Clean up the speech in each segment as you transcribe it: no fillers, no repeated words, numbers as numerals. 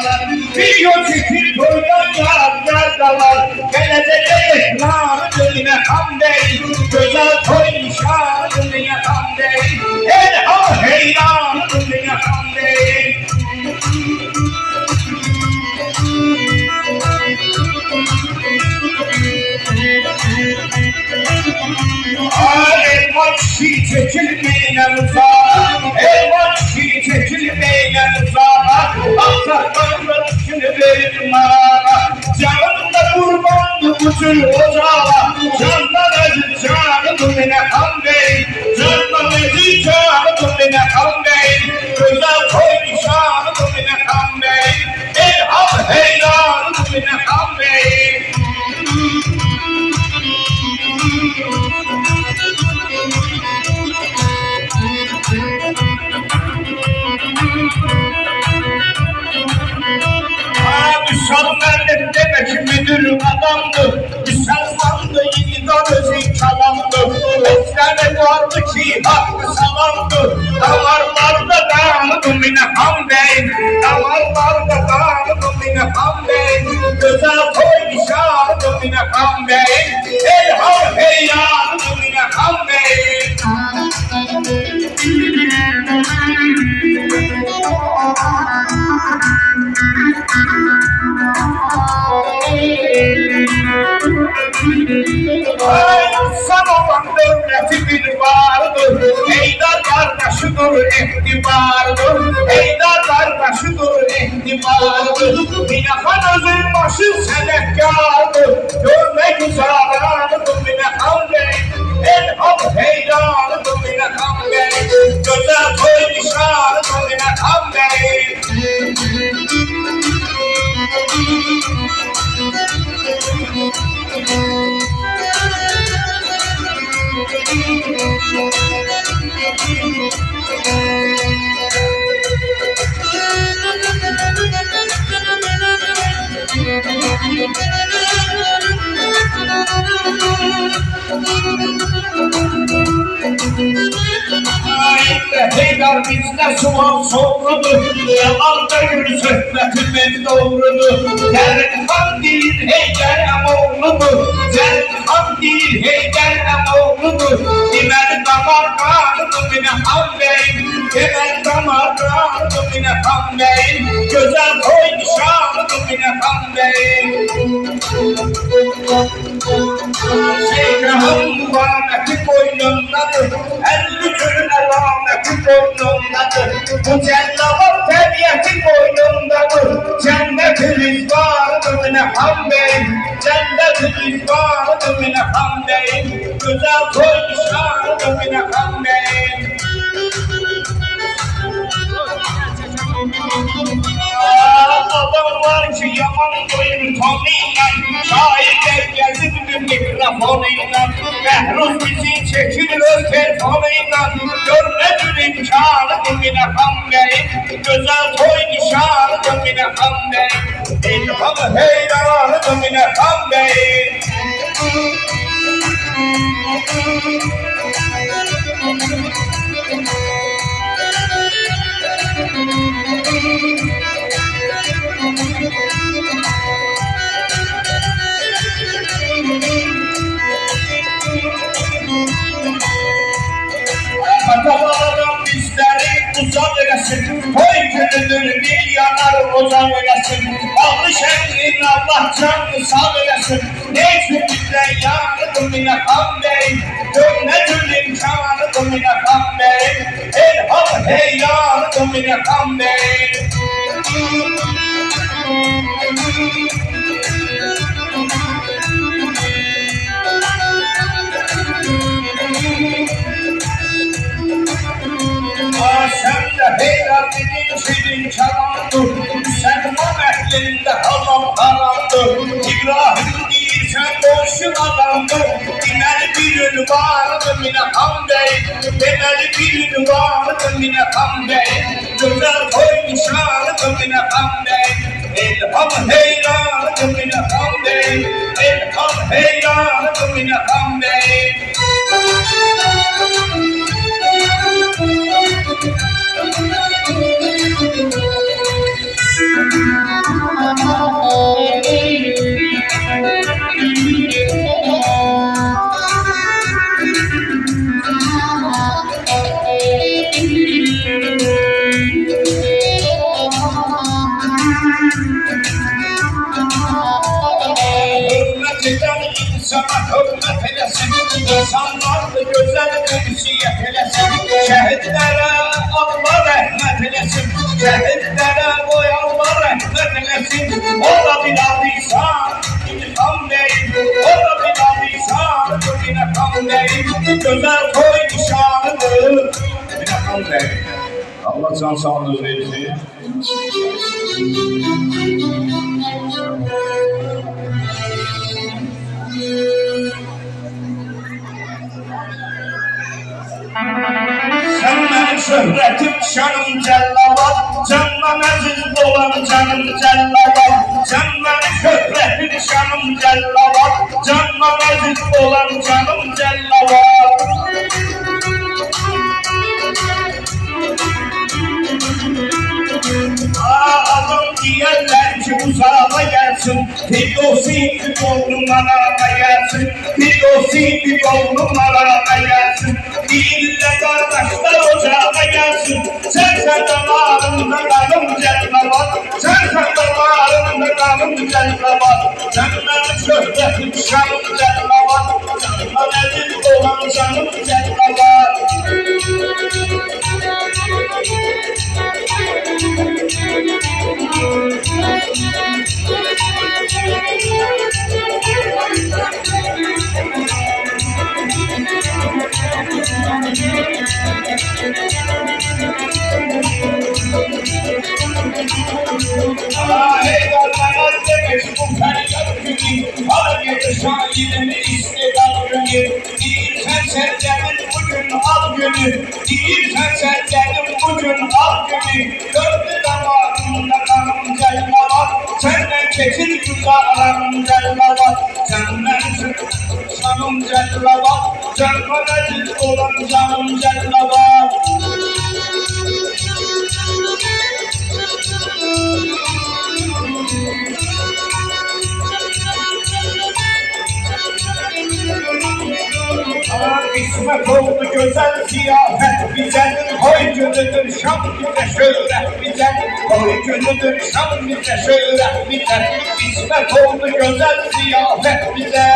dağlar. Biliyor çekil boydan yar dağlar. Gelecek ekran önüne kan değil. Güzel toy nişan önüne kan değil. Elham heyran önüne kan değil. Elvan şi çekilmeyen uzağa, elvan şi çekilmeyen uzağa, aksaklarla şimdi verin bana. Canımda kurbandı bu tür ocağa, candan ezil canım bine kan değil, candan ezil canım bine kan değil, güzel koy nişanım bine kan değil, elham heyranım bine kan değil. Müslümanlar demek müdür adamdı. Müslümandı yiğidan özü çalandı. Esrarı vardı ki hakkı salandı. Damarlarda dağıldı mine hamdeyn. Damarlarda dağıldı mine hamdeyn. Güzel koy nişanı mine hamdeyn. Elham heyyanı mine hamdeyn. İnsan olan devleti bir vardır. Eydar kardeşidir ihtibardır. Eydar kardeşidir ihtibardır. Minahan özün başı senekkardır. Görmek uzağlardır minahan bey. Elham heyranıdır minahan bey. Güzel toy nişanıdır minahan bey. Heydar bizde sual soruludur. Yalan'da yürü söhbetimin doğrudur. Zerkan değil Heydar Emoğlu'dur. Zerkan değil Heydar Emoğlu'dur. Dimer damar kanıdır bine hamleyin. Dimer damar kanıdır bine hamleyin. Güzel koy nişanıdır bine hamleyin. Şeyh'ın rahmeti boynundadır. Elli gün rahmeti boynundadır. Bu cellavat tebiyeti boynundadır. Cennet-i rızvanıdır mine hamdeyn. Cennet-i rızvanıdır mine hamdeyn. Güzel koy nişanıdır mine hamdeyn. Adam var ki yaman boyun tonuyla, şairler gezip mikrofonuyla, Behruz bizi çekilir öz telefonuyla, görmedir imkanı dimine hamleyin, güzel toy nişanı dimine hamleyin, ilham heyranı dimine hamleyin. Atalarım bizleri uzak eylesin, koy günüdür bir yanar uzak eylesin, Ağlı şehrin Allah canını sağ eylesin, neyse bizden yanıdır mine hamdeyn, gönnedir imkanıdır mine hamdeyn, elham heyyanıdır mine hamdeyn. Sen de Heydar dedin şirin çalandı, Müslüman ehlinde halam haramdı. İbrahim değil sen boşun adamdı, Demeli bir ünvanıdır mine hamdeyn, Demeli bir ünvanıdır mine hamdeyn, güzel koy nişanıdır mine hamdeyn, elham heyranıdır mine hamdeyn, elham heyranıdır mine hamdeyn. Thank you. eylesin. İnsanlarla güzel ünsiyet eylesin. Şehitlere Allah rahmet eylesin. Şehitlere koy Allah rahmet eylesin. O da biladıysan intikam değil. O da biladıysan intikam değil. Güzel koy nişanını intikam değil. Allah can sağlığı versin. Sen benim şöhretim, şanım cellavat. Candan aziz olan canım cellavat. Sen benim şöhretim, şanım cellavat. Candan aziz olan canım cellavat. Adam diyenler ki uzağa gelsin. Fidosi bir numara gelsin. Fidosi bir numara gelsin. Değille kardeşler ocağa gelsin. Sen damarında kanım cellavat. Sen damarında kanım cellavat. Sen benim şöhretim şanım cellavat. Candan aziz olan canım cellavat. Şairinin istedat günü. Değilsen sevdemin bugün al günü. Değilsen sevdemin bugün al günü. Döndü damarımda kanım cellavat. Senden çekil güzelim cellavat. Senden şanım cellavat. Canıma aziz olan canım cellavat. İsmet oldu güzel ziyafet bize. Koy günüdür şam bize şöhret bize. Koy günüdür şam bize şöhret bize. İsmet oldu güzel ziyafet bize.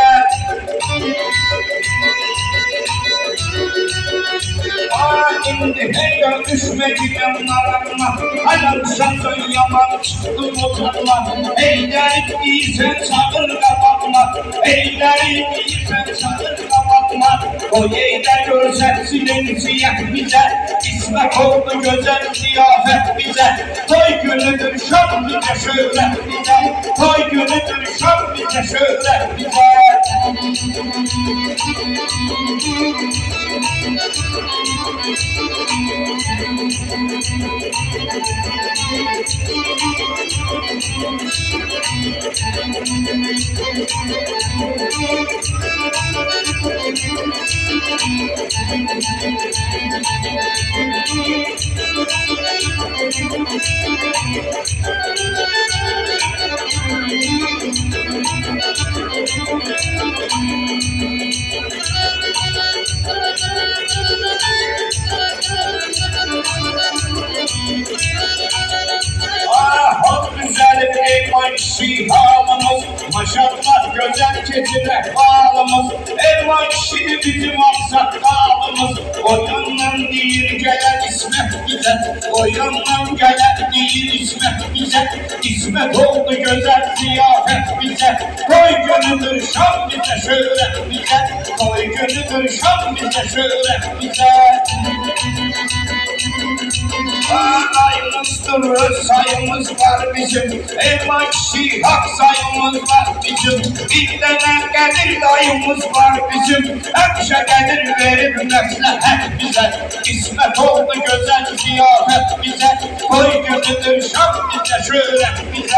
Şimdi her düşmedi yanlarına. Alam şansın yaman çıktı motorla. Eyler iyisen çağır kapatma. Eyler iyisen çağır kapatma. O eyler görselsin siyah bize. İsmet oldu güzel ziyafet bize. Toy günüdür şam bize şöhret bize. Toy günüdür şam bize şöhret bize. Şihalımız, maşallah güzel keçine bağlımız. Elvan şimdi bizim aksak dağımız. O yandan değil gelen İsmet bize. O yandan gelen değil İsmet bize. İsmet oldu güzel ziyafet bize. Koy günüdür şam bize şöhret bize. Koy günüdür şam bize şöhret bize. Sayımızdır, sayımız var bizim. Elma kişi hak sayımız var bizim. Bir tane gelir dayımız var bizim. Hemşe gelir verip neflehet bize. İsmet oldu güzel ziyafet bize. Koy gözüdür şam bize şöhret bize.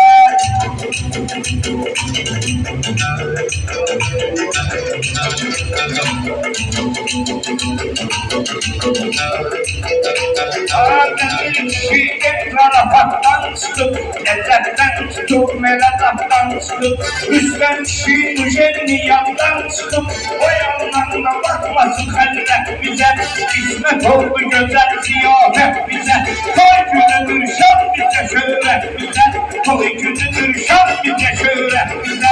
Şiddet Arafat'tan tutup, lezzetten tutup, melekattan tutup, Rüstem Şiir Müjenniyat'tan tutup, o yandan da bakmasın halde bize. İsmet oldu güzel ziyafet bize. Koy günüdür şan bize şöhret bize. Koy günüdür şan bize şöhret bize.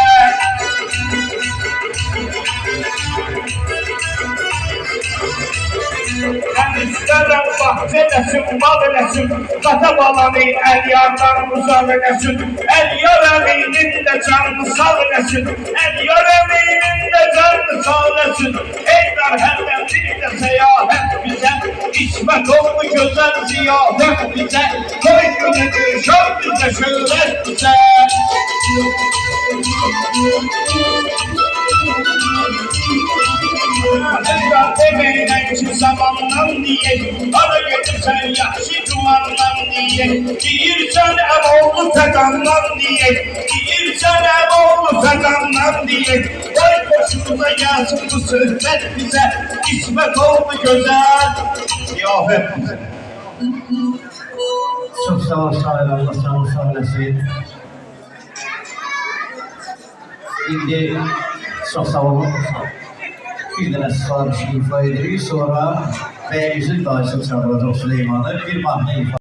Mən istərəm vaxt eləsin, mal eləsin, qata balanı əl yardan uzaq eləsin, əl yar əminin də canını sağ eləsin, əl yar əminin də canını sağ eləsin. Eydar hərdən bir də səyahət bizə, İsmət oldu gözəl ziyafət bizə, koy günədir şov bizə, şöhrət bizə. Eydar demeyin ki zamandan diye, ara getirsen yaxşı dumandan diye, deyirsən əmoğlu fəqandan diye, deyirsən əmoğlu fəqandan diye, koy başımıza yazın bu söhbət bizə, İsmət oldu gözəl ziyafət bizə. Çok sağ ol şair, Allah sağ olasın. İndi çok sağ olun. Bir tane sağ bir şey ifa edirik. Sonra Bəyəqizin dayısı çağıracaq Süleymanı. Bir mahnı ifa